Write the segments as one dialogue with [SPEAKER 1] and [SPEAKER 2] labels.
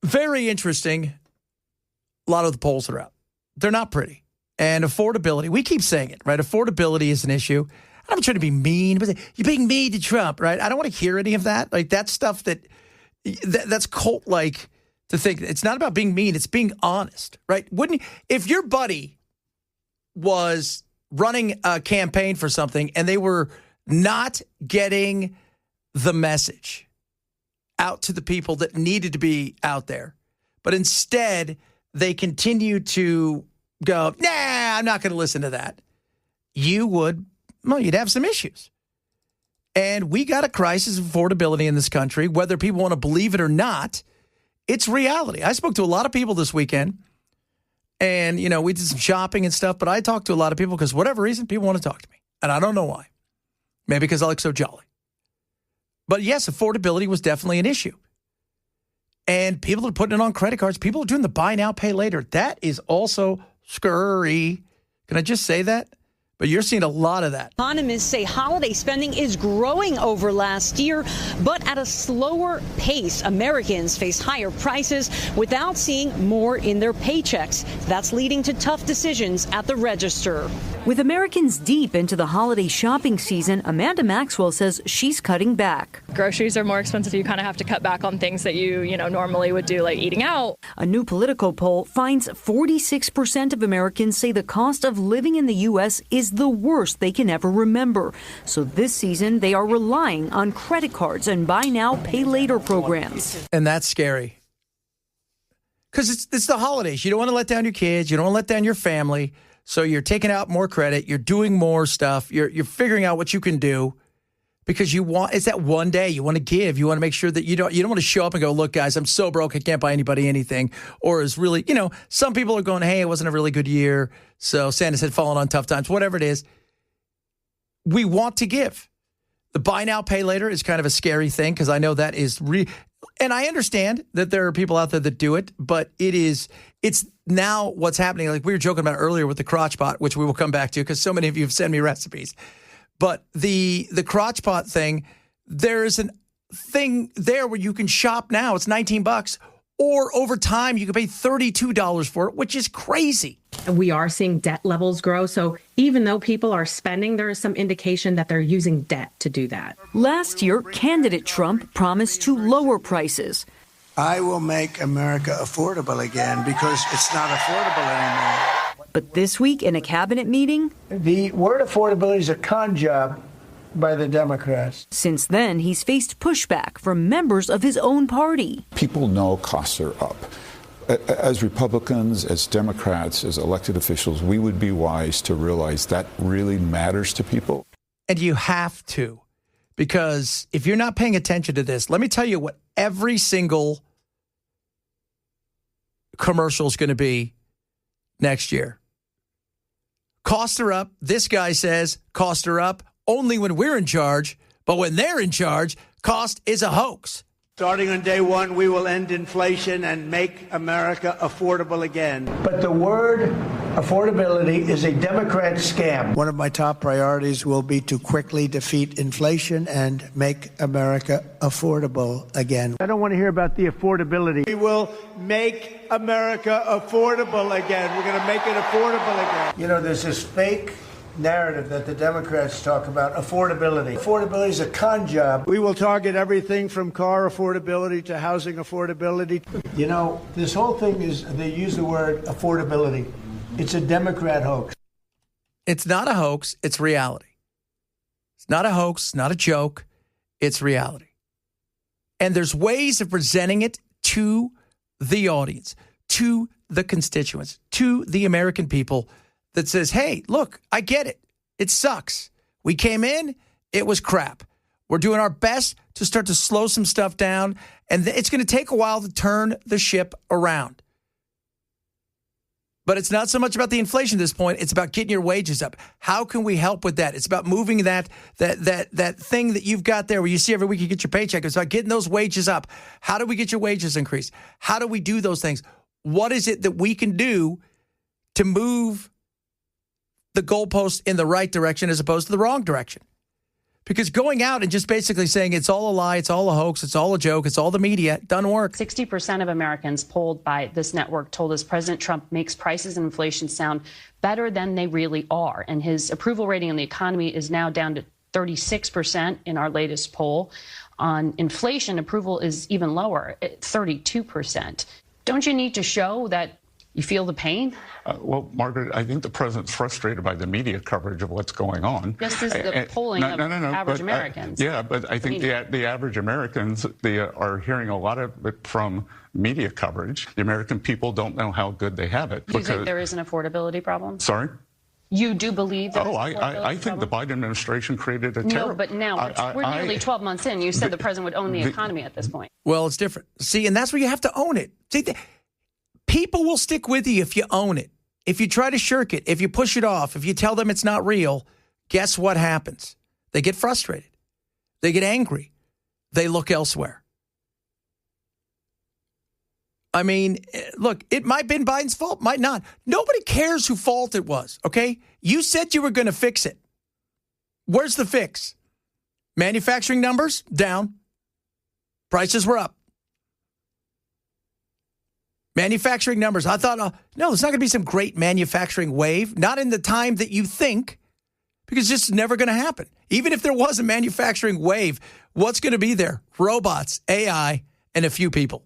[SPEAKER 1] Very interesting. A lot of the polls are out. They're not pretty. And affordability, we keep saying it, right? Affordability is an issue. I'm not trying to be mean, but you're being mean to Trump, right? I don't want to hear any of that. Like, that's stuff that's cult-like to think. It's not about being mean. It's being honest, right? If your buddy was running a campaign for something and they were not getting the message out to the people that needed to be out there, but instead they continue to go, nah, I'm not going to listen to that, you'd have some issues. And we got a crisis of affordability in this country, whether people want to believe it or not. It's reality. I spoke to a lot of people this weekend, and, we did some shopping and stuff, but I talked to a lot of people because for whatever reason, people want to talk to me. And I don't know why. Maybe because I look so jolly. But yes, affordability was definitely an issue. And people are putting it on credit cards. People are doing the buy now, pay later. That is also scurry. Can I just say that? But you're seeing a lot of that.
[SPEAKER 2] Economists say holiday spending is growing over last year, but at a slower pace. Americans face higher prices without seeing more in their paychecks. That's leading to tough decisions at the register.
[SPEAKER 3] With Americans deep into the holiday shopping season, Amanda Maxwell says she's cutting back.
[SPEAKER 4] Groceries are more expensive. You kind of have to cut back on things that you normally would do, like eating out.
[SPEAKER 3] A new Politico poll finds 46% of Americans say the cost of living in the U.S. is the worst they can ever remember. So this season, they are relying on credit cards and buy now, pay later programs.
[SPEAKER 1] And that's scary. Because it's the holidays. You don't want to let down your kids. You don't want to let down your family. So you're taking out more credit. You're doing more stuff. You're figuring out what you can do because it's that one day you want to give. You want to make sure that you don't want to show up and go, look, guys, I'm so broke. I can't buy anybody anything. Or is really, some people are going, hey, it wasn't a really good year. So Santa's had fallen on tough times, whatever it is. We want to give. The buy now, pay later is kind of a scary thing because I know that is and I understand that there are people out there that do it, but it's now what's happening. Like we were joking about earlier with the crotch pot, which we will come back to because so many of you have sent me recipes. But the crotch pot thing, there is a thing there where you can shop now. It's $19. Or over time, you can pay $32 for it, which is crazy.
[SPEAKER 5] We are seeing debt levels grow. So even though people are spending, there is some indication that they're using debt to do that.
[SPEAKER 3] Last year, candidate Trump promised to lower prices.
[SPEAKER 6] I will make America affordable again because it's not affordable anymore.
[SPEAKER 3] But this week in a cabinet meeting,
[SPEAKER 6] the word affordability is a con job by the Democrats.
[SPEAKER 3] Since then, he's faced pushback from members of his own party.
[SPEAKER 7] People know costs are up. As Republicans, as Democrats, as elected officials, we would be wise to realize that really matters to people.
[SPEAKER 1] And you have to, because if you're not paying attention to this, let me tell you what every single commercial is going to be next year. Costs are up. This guy says costs are up only when we're in charge, but when they're in charge, cost is a hoax.
[SPEAKER 6] Starting on day one, we will end inflation and make America affordable again. But the word affordability is a Democrat scam. One of my top priorities will be to quickly defeat inflation and make America affordable again. I don't want to hear about the affordability. We will make America affordable again. We're going to make it affordable again. There's this fake narrative that the Democrats talk about, affordability. Affordability is a con job. We will target everything from car affordability to housing affordability. This whole thing is, they use the word affordability. It's a Democrat hoax.
[SPEAKER 1] It's not a hoax. It's reality. It's not a hoax, not a joke. It's reality. And there's ways of presenting it to the audience, to the constituents, to the American people that says, hey, look, I get it. It sucks. We came in, it was crap. We're doing our best to start to slow some stuff down, and it's going to take a while to turn the ship around. But it's not so much about the inflation at this point. It's about getting your wages up. How can we help with that? It's about moving that thing that you've got there where you see every week you get your paycheck. It's about getting those wages up. How do we get your wages increased? How do we do those things? What is it that we can do to move the goalpost in the right direction as opposed to the wrong direction? Because going out and just basically saying it's all a lie, it's all a hoax, it's all a joke, it's all the media, doesn't work.
[SPEAKER 8] 60% of Americans polled by this network told us President Trump makes prices and inflation sound better than they really are. And his approval rating on the economy is now down to 36% in our latest poll. On inflation, approval is even lower, at 32%. Don't you need to show that you feel the pain?
[SPEAKER 9] Well, Margaret, I think the president's frustrated by the media coverage of what's going on.
[SPEAKER 8] Just as the polling of average Americans.
[SPEAKER 9] But I think the average Americans, they are hearing a lot of it from media coverage. The American people don't know how good they have it.
[SPEAKER 8] Do you think there is an affordability problem?
[SPEAKER 9] Sorry?
[SPEAKER 8] You do believe that?
[SPEAKER 9] I think the Biden administration created a terrible...
[SPEAKER 8] No, but now we're nearly 12 months in. You said the president would own the economy at this point.
[SPEAKER 1] Well, it's different. See, and that's where you have to own it. See, people will stick with you if you own it. If you try to shirk it, if you push it off, if you tell them it's not real, guess what happens? They get frustrated. They get angry. They look elsewhere. I mean, look, it might have been Biden's fault, might not. Nobody cares whose fault it was, okay? You said you were going to fix it. Where's the fix? Manufacturing numbers, down. Prices were up. Manufacturing numbers, I thought, no, there's not going to be some great manufacturing wave. Not in the time that you think, because it's just never going to happen. Even if there was a manufacturing wave, what's going to be there? Robots, AI, and a few people.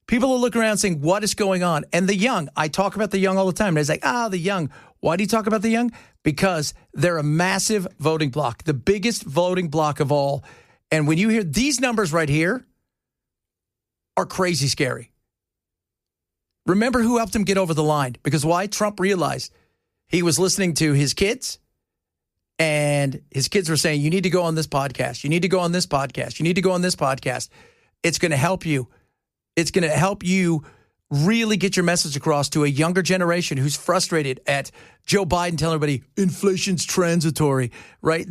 [SPEAKER 1] People are looking around saying, what is going on? And the young, I talk about the young all the time. And it's like, the young. Why do you talk about the young? Because they're a massive voting bloc, the biggest voting bloc of all. And when you hear these numbers right here are crazy scary. Remember who helped him get over the line. Because why? Trump realized he was listening to his kids, and his kids were saying, you need to go on this podcast. You need to go on this podcast. You need to go on this podcast. It's going to help you. It's going to help you really get your message across to a younger generation who's frustrated at Joe Biden telling everybody inflation's transitory, right?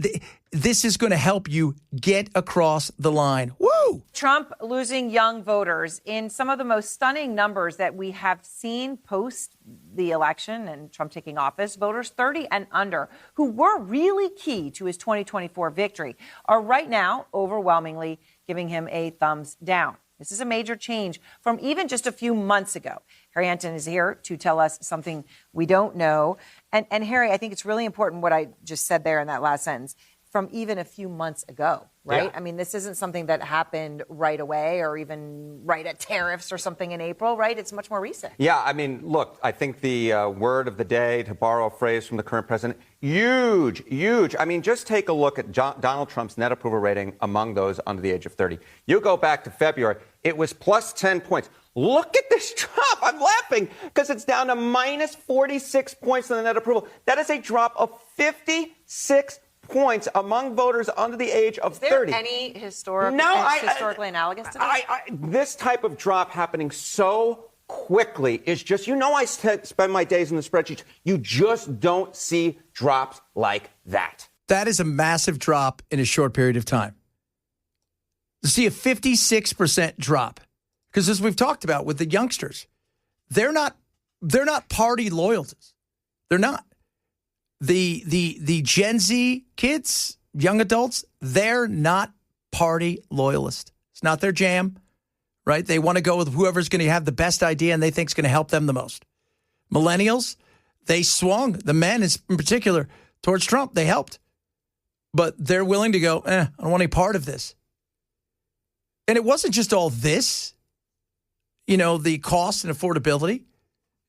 [SPEAKER 1] This is going to help you get across the line. Woo!
[SPEAKER 10] Trump losing young voters in some of the most stunning numbers that we have seen post the election and Trump taking office. Voters 30 and under, who were really key to his 2024 victory, are right now overwhelmingly giving him a thumbs down. This is a major change from even just a few months ago. Harry Anton is here to tell us something we don't know. And Harry, I think it's really important what I just said there in that last sentence, from even a few months ago, right? Yeah. I mean, this isn't something that happened right away or even right at tariffs or something in April, right? It's much more recent.
[SPEAKER 11] Yeah, I mean, look, I think the word of the day, to borrow a phrase from the current president, huge. I mean, just take a look at Donald Trump's net approval rating among those under the age of 30. You go back to February, it was plus 10 points. Look at this drop. I'm laughing because it's down to minus 46 points in the net approval. That is a drop of 56 points among voters under the age of 30.
[SPEAKER 10] Is there any historically analogous to this?
[SPEAKER 11] This type of drop happening so quickly is just, I spend my days in the spreadsheets. You just don't see drops like that.
[SPEAKER 1] That is a massive drop in a short period of time. To see a 56% drop, because as we've talked about with the youngsters, they're not party loyalists. They're not. The Gen Z kids, young adults, they're not party loyalists. It's not their jam, right? They want to go with whoever's going to have the best idea and they think is going to help them the most. Millennials, they swung, the men in particular, towards Trump. They helped. But they're willing to go, I don't want any part of this. And it wasn't just all this, the cost and affordability.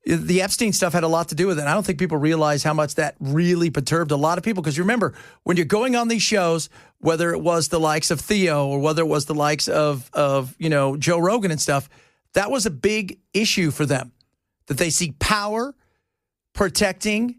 [SPEAKER 1] The Epstein stuff had a lot to do with it. I don't think people realize how much that really perturbed a lot of people. Because remember, when you're going on these shows, whether it was the likes of Theo or whether it was the likes of Joe Rogan and stuff, that was a big issue for them. That they see power protecting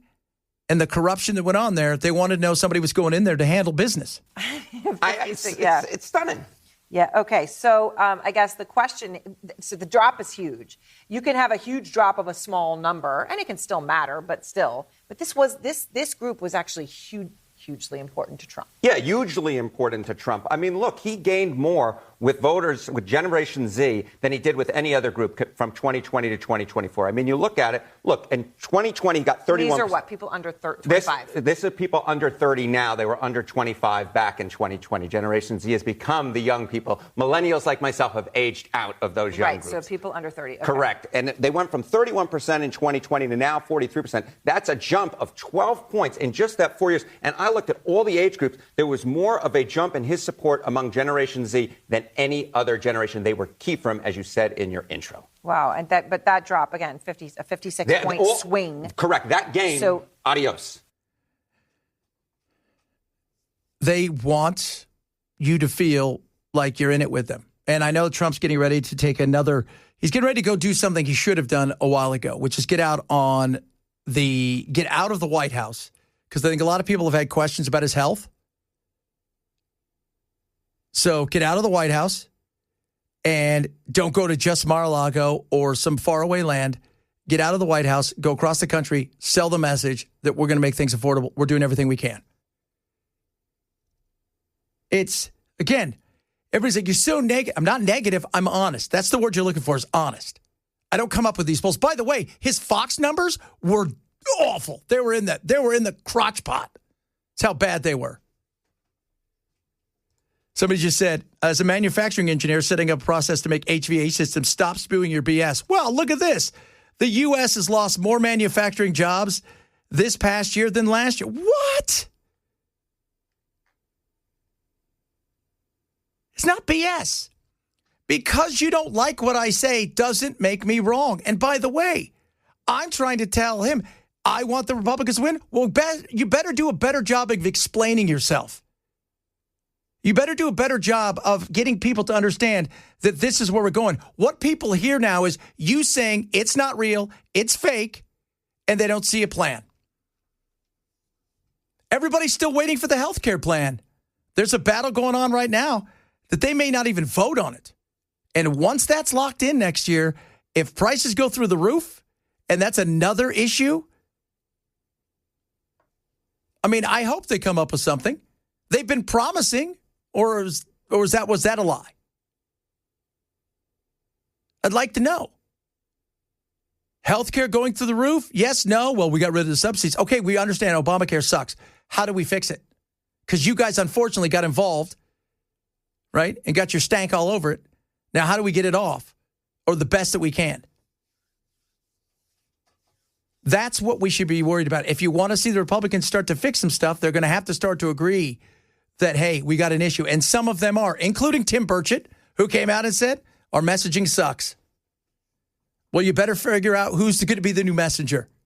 [SPEAKER 1] and the corruption that went on there. They wanted to know somebody was going in there to handle business.
[SPEAKER 11] It's stunning.
[SPEAKER 10] Yeah. Okay. So I guess the question, so the drop is huge. You can have a huge drop of a small number and it can still matter, but still. But this group was actually hugely important to Trump.
[SPEAKER 11] Yeah, hugely important to Trump. I mean, look, he gained more with voters with Generation Z than he did with any other group from 2020 to 2024. I mean, you look at it. Look, in 2020, he got 31%.
[SPEAKER 10] These are what, people under 25?
[SPEAKER 11] This is people under 30 now. They were under 25 back in 2020. Generation Z has become the young people. Millennials like myself have aged out of those young groups.
[SPEAKER 10] Right, so people under 30. Okay.
[SPEAKER 11] Correct. And they went from 31% in 2020 to now 43%. That's a jump of 12 points in just that 4 years. And I looked at all the age groups. There was more of a jump in his support among Generation Z than any other generation. They were key for him, as you said in your intro.
[SPEAKER 10] Wow. And that drop, again, a 56-point swing.
[SPEAKER 11] Correct. That game, so, adios.
[SPEAKER 1] They want you to feel like you're in it with them. And I know Trump's getting ready to take he's getting ready to go do something he should have done a while ago, which is get out of the White House. Because I think a lot of people have had questions about his health. So get out of the White House and don't go to just Mar-a-Lago or some faraway land. Get out of the White House, go across the country, sell the message that we're going to make things affordable. We're doing everything we can. It's, again, everybody's like, you're so negative. I'm not negative. I'm honest. That's the word you're looking for, is honest. I don't come up with these polls. By the way, his Fox numbers were awful. They were in the crotch pot. That's how bad they were. Somebody just said, as a manufacturing engineer setting up a process to make HVAC systems, stop spewing your BS. Well, look at this. The U.S. has lost more manufacturing jobs this past year than last year. What? It's not BS. Because you don't like what I say doesn't make me wrong. And by the way, I'm trying to tell him, I want the Republicans to win. Well, you better do a better job of explaining yourself. You better do a better job of getting people to understand that this is where we're going. What people hear now is you saying it's not real, it's fake, and they don't see a plan. Everybody's still waiting for the health care plan. There's a battle going on right now that they may not even vote on it. And once that's locked in next year, if prices go through the roof, and that's another issue, I mean, I hope they come up with something. They've been promising, was that a lie? I'd like to know. Healthcare going through the roof? Yes, no. Well, we got rid of the subsidies. Okay, we understand Obamacare sucks. How do we fix it? Because you guys unfortunately got involved, right? And got your stank all over it. Now, how do we get it off? Or the best that we can? That's what we should be worried about. If you want to see the Republicans start to fix some stuff, they're going to have to start to agree that, hey, we got an issue. And some of them are, including Tim Burchett, who came out and said, our messaging sucks. Well, you better figure out who's going to be the new messenger.